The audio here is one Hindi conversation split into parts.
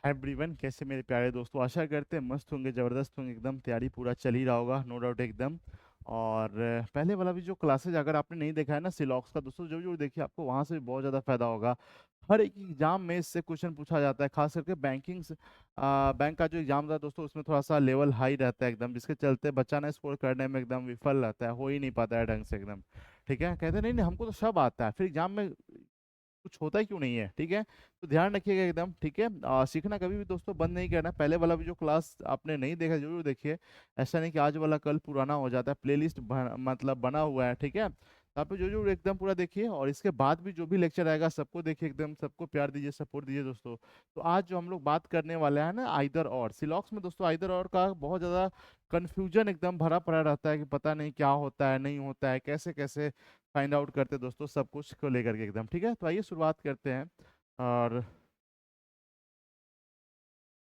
एवरीवन, कैसे मेरे प्यारे दोस्तों। आशा करते हैं मस्त होंगे, ज़बरदस्त होंगे, एकदम तैयारी पूरा चल ही रहा होगा, नो डाउट एकदम। और पहले वाला भी जो क्लासेज अगर आपने नहीं देखा है ना सिलॉक्स का, दोस्तों जो जो देखिए आपको वहाँ से भी बहुत ज़्यादा फायदा होगा। हर एक एग्जाम में इससे क्वेश्चन पूछा जाता है, खास करके बैंकिंग बैंक का जो एग्जाम था दोस्तों, उसमें थोड़ा सा लेवल हाई रहता है एकदम, जिसके चलते बच्चा ना स्कोर करने में एकदम विफल रहता है, हो ही नहीं पाता है ढंग से एकदम। ठीक है, कहते नहीं नहीं हमको तो सब आता है, फिर एग्जाम में कुछ होता ही क्यों नहीं है। ठीक है, तो ध्यान रखिएगा एकदम। ठीक है, सीखना कभी भी दोस्तों बंद नहीं करना। पहले वाला भी जो क्लास आपने नहीं देखा जरूर देखिए। ऐसा नहीं कि आज वाला कल पुराना हो जाता है, प्लेलिस्ट मतलब बना हुआ है। ठीक है, तो आप जो जो एकदम पूरा देखिए, और इसके बाद भी जो भी लेक्चर आएगा सबको देखिए एकदम, सबको प्यार दीजिए, सपोर्ट दीजिए दोस्तों। तो आज जो हम लोग बात करने वाले हैं ना आइदर और सिलॉक्स में दोस्तों, आइदर और का बहुत ज़्यादा कन्फ्यूजन एकदम भरा पड़ा रहता है कि पता नहीं क्या होता है, नहीं होता है, कैसे कैसे फाइंड आउट करते हैं दोस्तों, सब कुछ को लेकर के एकदम। ठीक है, तो आइए शुरुआत करते हैं। और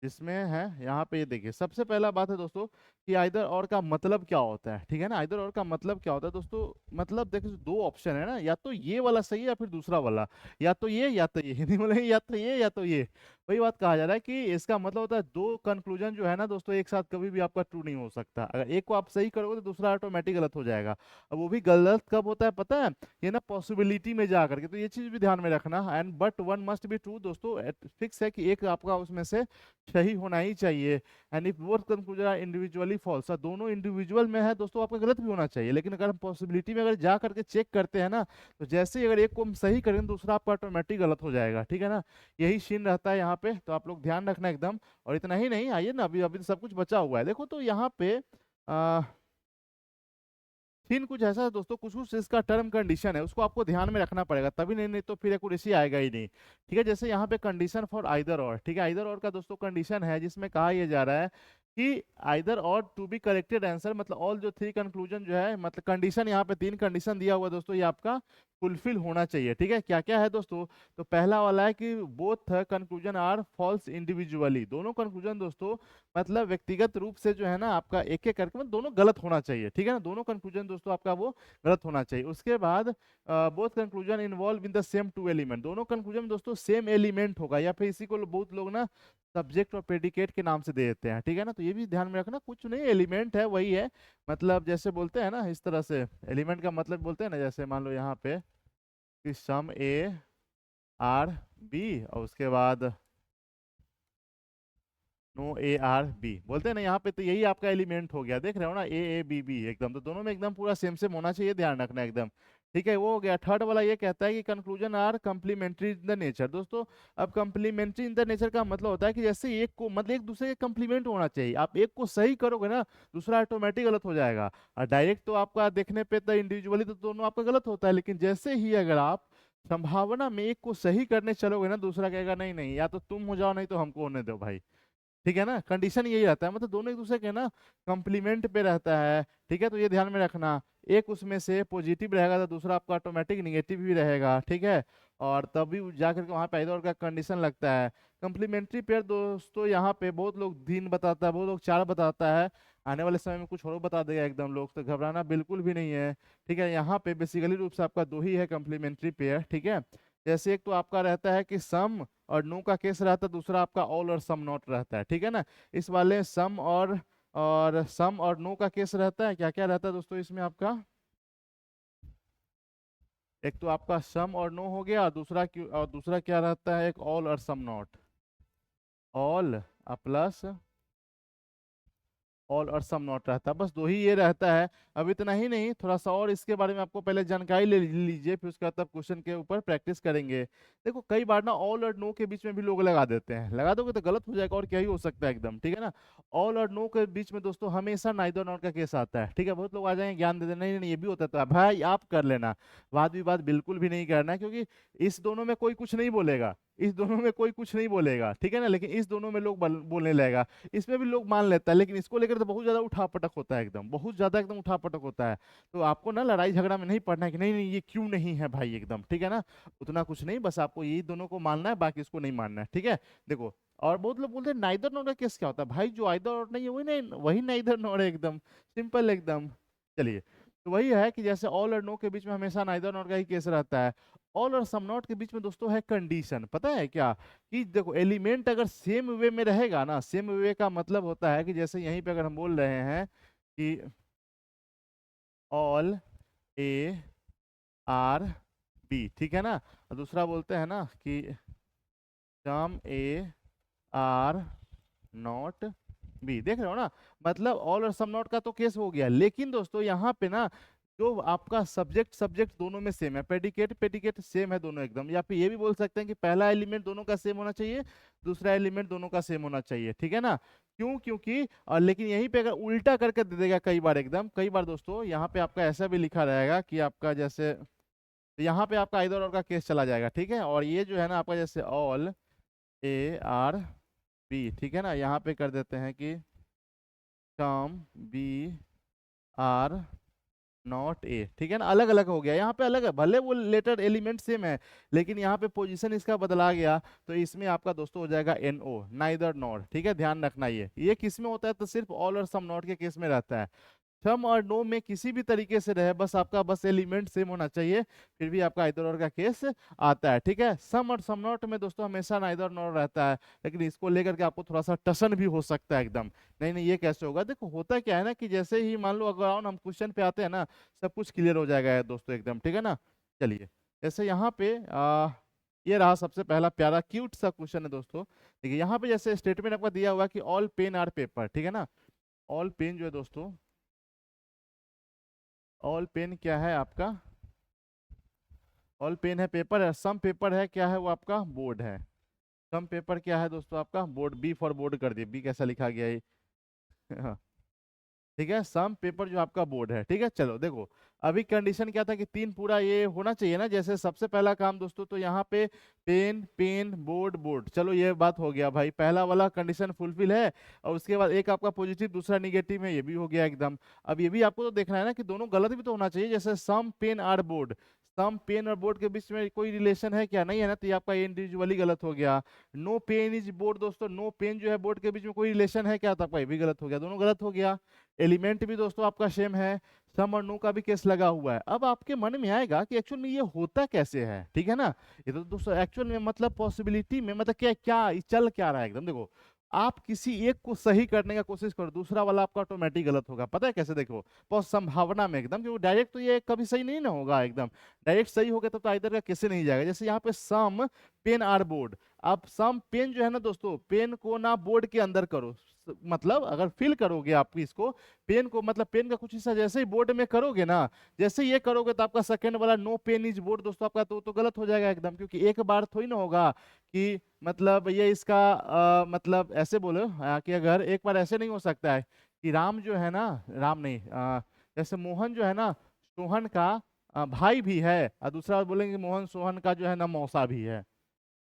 इसमें है यहाँ पे, ये देखिए सबसे पहला बात है दोस्तों कि आइदर और का मतलब क्या होता है। ठीक है ना, आइदर और का मतलब क्या होता है दोस्तों। मतलब देखिए दो ऑप्शन है ना, या तो ये वाला सही है या फिर दूसरा वाला, या तो ये या तो ये हिंदी में बोलेंगे या तो ये या तो ये। वही बात कहा जा रहा है कि इसका मतलब होता है दो कंक्लूजन जो है ना दोस्तों, एक साथ कभी भी आपका ट्रू नहीं हो सकता। अगर एक को आप सही करोगे तो दूसरा ऑटोमेटिक गलत हो जाएगा। अब वो भी गलत कब होता है पता है, ये ना पॉसिबिलिटी में जा करके, तो ये चीज भी ध्यान में रखना। And but one must be true दोस्तों, फिक्स है कि एक आपका उसमें से सही होना ही चाहिए। And if both conclusion are individually false, दोनों इंडिविजुअल में है दोस्तों, आपका गलत भी होना चाहिए। लेकिन अगर हम पॉसिबिलिटी में अगर जा करके चेक करते हैं ना, तो जैसे ही अगर एक को हम सही करेंगे तो दूसरा आपका ऑटोमेटिक गलत हो जाएगा। ठीक है ना, यही सीन रहता है यहाँ पे, तो आप लोग ध्यान रखना एकदम। और इतना ही नहीं, आइए ना, अभी अभी तो सब कुछ बचा हुआ है, देखो तो यहाँ पे सीन कुछ ऐसा है दोस्तों, कुछ कुछ इसका टर्म कंडीशन है, उसको आपको ध्यान में रखना पड़ेगा, तभी नहीं नहीं तो फिर एक्यूरेसी आएगा ही नहीं। ठीक है, जैसे यहाँ पे कंडीशन फॉर आइदर और। ठीक है, आइदर और का दोस्तों कंडीशन है जिसमें कहा यह जा रहा है कि आइदर और टू बी करेक्टेड आंसर, मतलब ऑल जो थ्री कंक्लूजन जो है, मतलब कंडीशन यहाँ पे तीन कंडीशन दिया हुआ है दोस्तों, ये आपका फुलफिल होना चाहिए। ठीक है, क्या क्या है दोस्तों, तो पहला वाला है कि both conclusion are false individually, दोनों कंक्लूजन दोस्तों मतलब व्यक्तिगत रूप से जो है ना आपका एक एक करके मतलब दोनों गलत होना चाहिए। ठीक है ना, दोनों कंक्लूजन दोस्तों आपका वो गलत होना चाहिए। उसके बाद both conclusion involve in the same two element, दोनों कंक्लूजन दोस्तों सेम एलिमेंट होगा, या फिर इसी को बहुत लोग ना सब्जेक्ट और प्रेडिकेट के नाम से दे देते हैं। ठीक है ना, तो ये भी ध्यान में रखना, कुछ नहीं एलिमेंट है वही है, मतलब जैसे बोलते हैं ना इस तरह से, एलिमेंट का मतलब बोलते हैं ना, जैसे मान लो यहाँ पे कि सम ए आर बी, और उसके बाद नो ए आर बी बोलते हैं ना यहाँ पे, तो यही आपका एलिमेंट हो गया, देख रहे हो ना, ए ए बी बी एकदम, तो दोनों में एकदम पूरा सेम सेम होना चाहिए, ध्यान रखना एकदम। ठीक है, वो हो गया। थर्ड वाला ये कहता है कि conclusion are complementary in the nature दोस्तों। अब कंप्लीमेंट्री इन द नेचर का मतलब होता है कि जैसे एक को मतलब एक दूसरे के कंप्लीमेंट होना चाहिए, आप एक को सही करोगे ना दूसरा ऑटोमेटिक गलत हो जाएगा। और डायरेक्ट तो आपका देखने पे तो इंडिविजुअली तो दोनों आपका गलत होता है, लेकिन जैसे ही अगर आप संभावना में एक को सही करने चलोगे ना, दूसरा कहेगा नहीं नहीं, या तो तुम हो जाओ नहीं तो हमको होने दो भाई। ठीक है ना, कंडीशन यही रहता है, मतलब दोनों एक दूसरे के ना कंप्लीमेंट पे रहता है। ठीक है, तो ये ध्यान में रखना, एक उसमें से पॉजिटिव रहेगा तो दूसरा आपका ऑटोमेटिक निगेटिव भी रहेगा। ठीक है, और तभी जा करके वहाँ पे और का कंडीशन लगता है। कंप्लीमेंट्री पेयर दोस्तों यहाँ पे बहुत लोग 3 बताता है, बहुत लोग 4 बताता है, आने वाले समय में कुछ और बता देगा एकदम लोग, तो घबराना बिल्कुल भी नहीं है। ठीक है, यहाँ पे बेसिकली रूप से आपका दो ही है कंप्लीमेंट्री पेयर। ठीक है, जैसे एक तो आपका रहता है कि सम और नो का केस रहता है, दूसरा आपका ऑल और सम नॉट रहता है। ठीक है ना, इस वाले सम और सम और नो का केस रहता है, क्या क्या रहता है दोस्तों इसमें आपका, एक तो आपका सम और नो हो गया, और दूसरा क्या रहता है, एक ऑल और some not, all plus all और सम नॉट रहता है, बस दो ही ये रहता है। अब इतना ही नहीं, थोड़ा सा और इसके बारे में आपको पहले जानकारी ले लीजिए, फिर उसके बाद तब क्वेश्चन के ऊपर प्रैक्टिस करेंगे। देखो कई बार ना ऑल और नो के बीच में भी लोग लगा देते हैं, लगा दोगे तो गलत हो जाएगा, और क्या ही हो सकता है एकदम। ठीक है ना, ऑल और नो के बीच में दोस्तों हमेशा नाइदर नॉट का केस आता है। ठीक है, बहुत लोग आ जाएंगे ज्ञान दे देना, नहीं नहीं ये भी होता है, तो भाई आप कर लेना, वाद विवाद बिल्कुल भी नहीं करना है, क्योंकि इस दोनों में कोई कुछ नहीं बोलेगा, इस दोनों में कोई कुछ नहीं बोलेगा। ठीक है ना, लेकिन इस दोनों में लोग बोलने लगेगा, इसमें भी लोग मान लेता है, लेकिन इसको लेकर तो बहुत ज्यादा उठापटक होता है एकदम, बहुत ज्यादा एकदम उठापटक होता है। तो आपको ना लड़ाई झगड़ा में नहीं पड़ना है कि नहीं नहीं ये क्यों नहीं है भाई एकदम। ठीक है ना, उतना कुछ नहीं, बस आपको यही दोनों को मानना है, बाकी इसको नहीं मानना है। ठीक है, देखो और बहुत लोग बोलते हैं नाइदर नॉर का केस क्या होता है, भाई जो आइदर और नहीं है वही नहीं, वही नाइदर नॉर है एकदम, सिंपल एकदम। चलिए, तो वही है कि जैसे ऑल और नो के बीच में हमेशा नाइदर नॉट का ही केस रहता है। ऑल और सम नॉट के बीच में दोस्तों है कंडीशन, पता है क्या, कि देखो एलिमेंट अगर सेम वे में रहेगा ना, सेम वे का मतलब होता है कि जैसे यहीं पे अगर हम बोल रहे हैं कि ऑल ए आर बी, ठीक है ना, और दूसरा बोलते हैं ना कि सम ए आर नॉट बी, देख रहे हो ना, मतलब ऑल और सम नॉट का तो केस हो गया, लेकिन दोस्तों यहाँ पे ना जो आपका सब्जेक्ट सब्जेक्ट दोनों में सेम है, प्रेडिकेट प्रेडिकेट सेम है दोनों एकदम, या फिर ये भी बोल सकते हैं कि पहला एलिमेंट दोनों का सेम होना चाहिए, दूसरा एलिमेंट दोनों का सेम होना चाहिए, ठीक है ना। क्यों, क्योंकि और लेकिन यहीं पे अगर उल्टा करके दे देगा कई बार एकदम, कई बार दोस्तों यहाँ पे आपका ऐसा भी लिखा रहेगा कि आपका जैसे, तो यहाँ पे आपका इधर और का केस चला जाएगा, ठीक है, और ये जो है ना आपका जैसे ऑल ए आर बी, ठीक है ना, यहाँ पे कर देते हैं कि some B are not A, ठीक है ना, अलग अलग हो गया, यहाँ पे अलग है, भले वो लेटर एलिमेंट सेम है, लेकिन यहाँ पे पोजीशन इसका बदला गया, तो इसमें आपका दोस्तों हो जाएगा एन ओ, नाइदर नॉट, ठीक है, ध्यान रखना, ये किस में होता है, तो सिर्फ ऑल और सम नॉट के केस में रहता है। सम और नो में किसी भी तरीके से रहे, बस आपका बस एलिमेंट सेम होना चाहिए, फिर भी आपका आइदर और का केस आता है, ठीक है। सम और सम नॉट में दोस्तों हमेशा नाइदर नॉर रहता है, लेकिन इसको लेकर के आपको थोड़ा सा टसन भी हो सकता है एकदम, नहीं नहीं ये कैसे होगा, देखो होता क्या है ना कि जैसे ही मान लो अगर हम क्वेश्चन पे आते हैं ना, सब कुछ क्लियर हो जाएगा दोस्तों एकदम, ठीक है ना। चलिए, जैसे यहाँ पे ये रहा सबसे पहला प्यारा क्यूट सा क्वेश्चन है दोस्तों, देखिए यहाँ पे जैसे स्टेटमेंट आपका दिया हुआ है कि ऑल पेन आर पेपर, ठीक है ना, ऑल पेन जो है दोस्तों, ऑल पेन क्या है आपका, ऑल पेन है पेपर है, सम पेपर है क्या है वो आपका बोर्ड है, सम पेपर क्या है दोस्तों आपका बोर्ड, बी फॉर बोर्ड कर दिए, बी कैसा लिखा गया है हाँ, ठीक है, सम पेपर जो आपका बोर्ड है, ठीक है। चलो देखो, अभी कंडीशन क्या था कि तीन पूरा ये होना चाहिए ना, जैसे सबसे पहला काम दोस्तों, तो यहाँ पे पेन पेन बोर्ड बोर्ड, चलो ये बात हो गया भाई, पहला वाला कंडीशन फुलफिल है, और उसके बाद एक आपका पॉजिटिव दूसरा निगेटिव है, ये भी हो गया एकदम। अब ये भी आपको तो देखना है ना कि दोनों गलत भी तो होना चाहिए, जैसे some pen are board, some pen और बोर्ड के बीच में कोई रिलेशन है क्या, नहीं है ना, तो ये आपका इंडिविजुअली गलत हो गया। नो पेन इज बोर्ड दोस्तों, नो पेन जो है बोर्ड के बीच में कोई रिलेशन है क्या, तो आपका ये भी गलत हो गया, दोनों गलत हो गया। एलिमेंट भी दोस्तों आपका सेम है, सम और नो का भी केस लगा हुआ है। अब आपके मन में आएगा कि एक्चुअल में ये होता कैसे है, ठीक है ना, ये तो दोस्तों एक्चुअल में मतलब पॉसिबिलिटी में मतलब क्या क्या चल क्या रहा है एकदम, देखो आप किसी एक को सही करने का कोशिश करो, दूसरा वाला आपका ऑटोमेटिक गलत होगा, पता है कैसे, देखो बहुत संभावना में एकदम, क्योंकि डायरेक्ट तो ये कभी सही नहीं ना होगा एकदम, डायरेक्ट सही हो गया तब तो इधर का कैसे नहीं जाएगा, जैसे यहाँ पे सम पेन आर बोर्ड, अब सम पेन जो है ना दोस्तों, पेन को ना बोर्ड के अंदर करो, मतलब अगर फिल करोगे आप इसको, पेन को मतलब पेन का कुछ हिस्सा जैसे ही बोर्ड में करोगे ना, जैसे ये करोगे तो आपका सेकंड वाला नो पेन इज बोर्ड दोस्तों आपका तो गलत हो जाएगा एकदम, क्योंकि एक बार थोड़ी ना होगा कि मतलब ये इसका मतलब ऐसे बोलो कि अगर एक बार ऐसे नहीं हो सकता है कि राम जो है ना, राम नहीं जैसे मोहन जो है ना सोहन का भाई भी है, और दूसरा बार बोलेंगे मोहन सोहन का जो है ना मौसा भी है,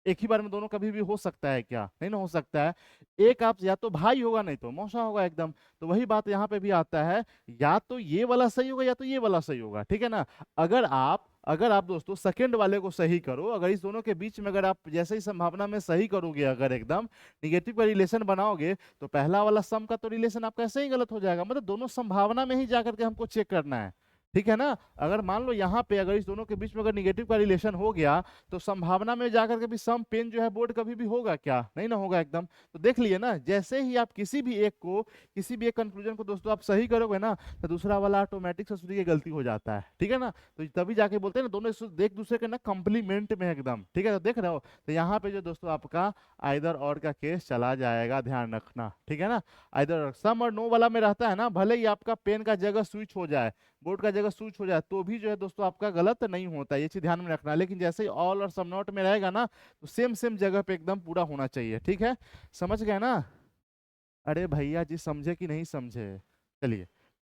एक ही बार में दोनों कभी भी हो सकता है क्या, नहीं ना हो सकता है, एक आप या तो भाई होगा नहीं तो मौसा होगा एकदम, तो वही बात यहाँ पे भी आता है, या तो ये वाला सही होगा या तो ये वाला सही होगा, ठीक है ना। अगर आप दोस्तों सेकंड वाले को सही करो, अगर इस दोनों के बीच में अगर आप जैसे ही संभावना में सही करोगे, अगर एकदम निगेटिव का रिलेशन बनाओगे, तो पहला वाला सम का तो रिलेशन आपका ऐसे ही गलत हो जाएगा, मतलब दोनों संभावना में ही जाकर के हमको चेक करना है, ठीक है ना। अगर मान लो यहाँ पे अगर इस दोनों के बीच में अगर निगेटिव का रिलेशन हो गया, तो संभावना में जाकर के भी सम पेन जो है बोर्ड कभी भी होगा क्या, नहीं ना होगा एकदम। तो देख लिए ना, जैसे ही आप किसी भी एक कंक्लूजन को दोस्तों आप सही करोगे ना, तो दूसरा वाला ऑटोमेटिक से उसकी गलती हो जाता है, ठीक है ना। तो तभी जाके बोलते हैं ना दोनों एक दूसरे के ना कंप्लीमेंट में एकदम, ठीक है, तो देख रहे हो, तो यहाँ पे जो दोस्तों आपका आइदर और का केस चला जाएगा, ध्यान रखना, ठीक है ना। आइदर सम और नो वाला में रहता है ना, भले ही आपका पेन का जगह स्विच हो जाए, बोर्ड का जगह स्विच हो जाए, तो भी जो है दोस्तों आपका गलत नहीं होता, ये चीज ध्यान में रखना, लेकिन जैसे ही ऑल और सम नॉट में रहेगा ना, तो सेम सेम जगह पे एकदम पूरा होना चाहिए, ठीक है, समझ गए ना। अरे भैया जी समझे कि नहीं समझे। चलिए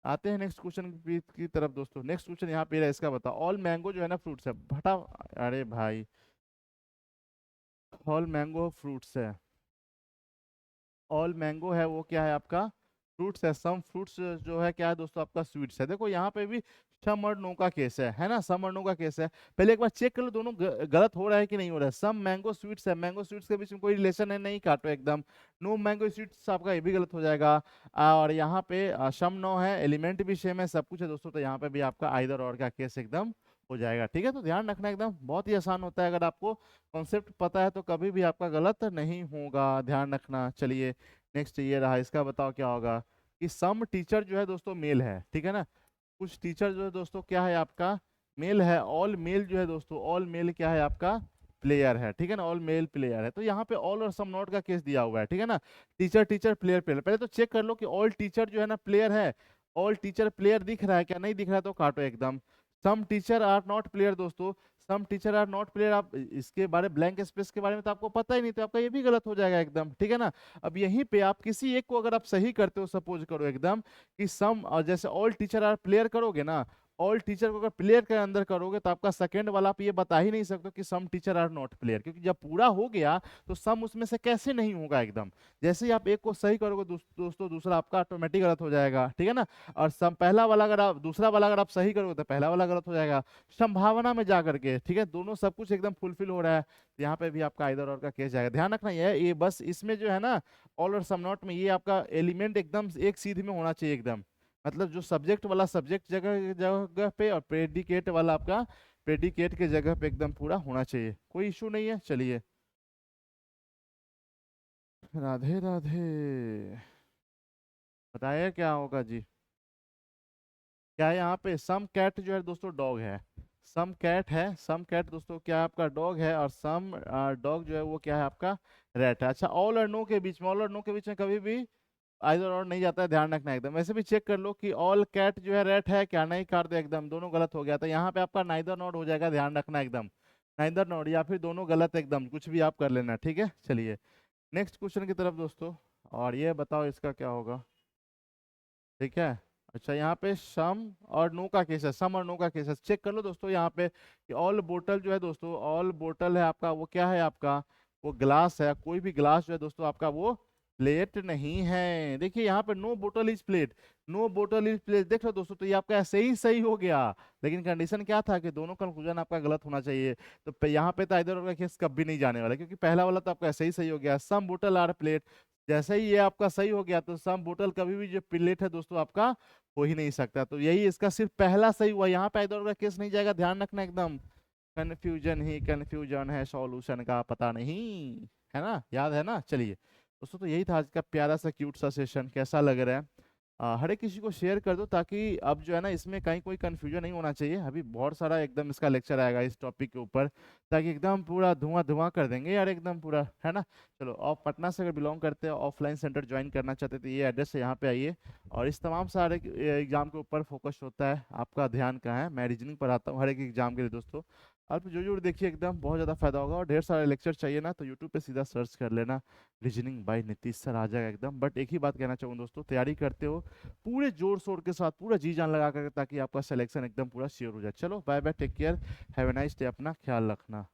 आते हैं नेक्स्ट क्वेश्चन की तरफ दोस्तों, नेक्स्ट क्वेश्चन यहाँ पे है, इसका बताओ, ऑल मैंगो जो है ना फ्रूट्स है, भटा, अरे भाई ऑल मैंगो फ्रूट्स है, ऑल मैंगो है वो क्या है आपका फ्रूट्स है, सम फ्रूट्स जो है क्या है दोस्तों आपका स्वीट्स है, देखो यहाँ पे भी सम और नो का केस है ना, सम और नो का केस है। पहले एक बार चेक कर लो दोनों गलत हो रहा है कि नहीं हो रहा है। सम मैंगो स्वीट्स है, मैंगो स्वीट्स के बीच में कोई रिलेशन है नहीं, काटो एकदम। नो मैंगो स्वीट्स आपका ये भी गलत हो जाएगा। और यहाँ पे सम नो है, एलिमेंट भी सेम है, सब कुछ है दोस्तों, तो यहाँ पे भी आपका आइदर और का केस एकदम हो जाएगा। ठीक है, तो ध्यान रखना, एकदम बहुत ही आसान होता है, अगर आपको कॉन्सेप्ट पता है तो कभी भी आपका गलत नहीं होगा, ध्यान रखना। चलिए नेक्स्ट ये रहा, इसका बताओ क्या होगा कि सम टीचर जो है दोस्तों मेल है, ठीक है ना। कुछ टीचर जो है दोस्तों क्या है आपका मेल है, ऑल मेल जो है दोस्तों, ऑल मेल क्या है आपका प्लेयर है, ठीक है ना, ऑल मेल प्लेयर है। तो यहाँ पे ऑल और सम नॉट का केस दिया हुआ है, ठीक है ना। टीचर टीचर प्लेयर प्लेयर, पहले तो चेक कर लो कि ऑल टीचर जो है ना प्लेयर है, ऑल टीचर प्लेयर दिख रहा है क्या, नहीं दिख रहा है तो काटो एकदम। Some teacher are not player दोस्तों, some teacher are not player, आप इसके बारे ब्लैंक स्पेस के बारे में तो आपको पता ही नहीं, तो आपका ये भी गलत हो जाएगा एकदम, ठीक है ना। अब यहीं पे आप किसी एक को अगर आप सही करते हो, सपोज करो एकदम कि सम, और जैसे ऑल टीचर आर प्लेयर करोगे ना, ऑल टीचर को अगर प्लेयर के अंदर करोगे तो आपका सेकंड वाला आप ये बता ही नहीं सकते कि some teacher are not player, क्योंकि जब पूरा हो गया तो सम उसमें से कैसे नहीं होगा एकदम। जैसे ही आप एक को सही करोगे दोस्तों दूसरा आपका ऑटोमेटिक गलत हो जाएगा, ठीक है ना। और सम पहला वाला अगर आप दूसरा वाला अगर आप सही करोगे तो पहला वाला गलत हो जाएगा, संभावना में जा करके, ठीक है, दोनों सब कुछ एकदम फुलफिल हो रहा है, तो यहाँ पे भी आपका इधर और का केस जाएगा। ध्यान रखना ये बस इसमें जो है ना ऑल और सम नॉट में ये आपका एलिमेंट एकदम एक सीध में होना चाहिए एकदम, मतलब जो सब्जेक्ट वाला सब्जेक्ट जगह जगह पे, और प्रेडिकेट वाला आपका प्रेडिकेट के जगह पे एकदम पूरा होना चाहिए, कोई इशू नहीं है। चलिए राधे राधे, बताइए क्या होगा जी। क्या है यहाँ पे सम कैट जो है दोस्तों डॉग है, सम कैट है, सम कैट दोस्तों क्या है आपका डॉग है, और सम डॉग जो है वो क्या है आपका रैट है। अच्छा ऑल और नो के बीच में, ऑल और नो के बीच में कभी भी आइदर और नहीं जाता है, ध्यान रखना एकदम। वैसे भी चेक कर लो कि ऑल कैट जो है रेट है क्या, नहीं काट दो एकदम, दोनों गलत हो गया था, यहाँ पे आपका नाइदर नॉट हो जाएगा, ध्यान रखना एकदम, नाइदर नॉट या फिर दोनों गलत एकदम, कुछ भी आप कर लेना, ठीक है। चलिए नेक्स्ट क्वेश्चन की तरफ दोस्तों, और ये बताओ इसका क्या होगा, ठीक है। अच्छा यहाँ पे सम और नो का केस है, सम और नो का केस है, चेक कर लो दोस्तों यहाँ पे कि ऑल बोतल जो है दोस्तों, ऑल बोतल है आपका वो क्या है आपका वो ग्लास है, कोई भी ग्लास जो है दोस्तों आपका वो प्लेट नहीं है। देखिए यहाँ पे नो बोतल इज प्लेट, नो बोतल इज प्लेट, देख लो दोस्तों, तो ये आपका ऐसे ही सही हो गया, लेकिन कंडीशन क्या था कि दोनों कंक्लूजन आपका गलत होना चाहिए। तो यहाँ पे तो इधर का केस कभी नहीं जाने वाला, क्योंकि पहला वाला तो आपका ऐसे ही सही हो गया, सम बोतल आर प्लेट, जैसे ही ये आपका सही हो गया तो सम बोतल कभी भी जो प्लेट है दोस्तों आपका हो ही नहीं सकता, तो यही इसका सिर्फ पहला सही हुआ, यहाँ पे इधर का केस नहीं जाएगा, ध्यान रखना एकदम। कंफ्यूजन ही कंफ्यूजन है, सॉल्यूशन का पता नहीं, है ना, याद है ना। चलिए दोस्तों, तो यही था आज का प्यारा सा क्यूट सा सेशन, कैसा लग रहा है हर एक किसी को शेयर कर दो, ताकि अब जो है ना इसमें कहीं कोई कंफ्यूजन नहीं होना चाहिए। अभी बहुत सारा एकदम इसका लेक्चर आएगा इस टॉपिक के ऊपर, ताकि एकदम पूरा धुआं धुआं कर देंगे यार एकदम पूरा, है ना। चलो, आप पटना से अगर बिलोंग करते हैं, ऑफलाइन सेंटर ज्वाइन करना चाहते थे, ये एड्रेस है, यहाँ पे आइए। और इस तमाम सारे एग्जाम के ऊपर फोकस होता है, आपका ध्यान कहाँ है, मैं रीजनिंग पढ़ाता हूँ हर एक एग्जाम के लिए दोस्तों। आप जो जो देखिए एकदम बहुत ज़्यादा फायदा होगा, और ढेर सारे लेक्चर चाहिए ना तो यूट्यूब पे सीधा सर्च कर लेना, रीजनिंग बाय नीतीश सर आ जाएगा एकदम। बट एक ही बात कहना चाहूँ दोस्तों, तैयारी करते हो पूरे जोर शोर के साथ, पूरा जी जान लगा कर, ताकि आपका सिलेक्शन एकदम पूरा श्योर हो जाए। चलो bye bye, take care, have a nice day, अपना ख्याल रखना।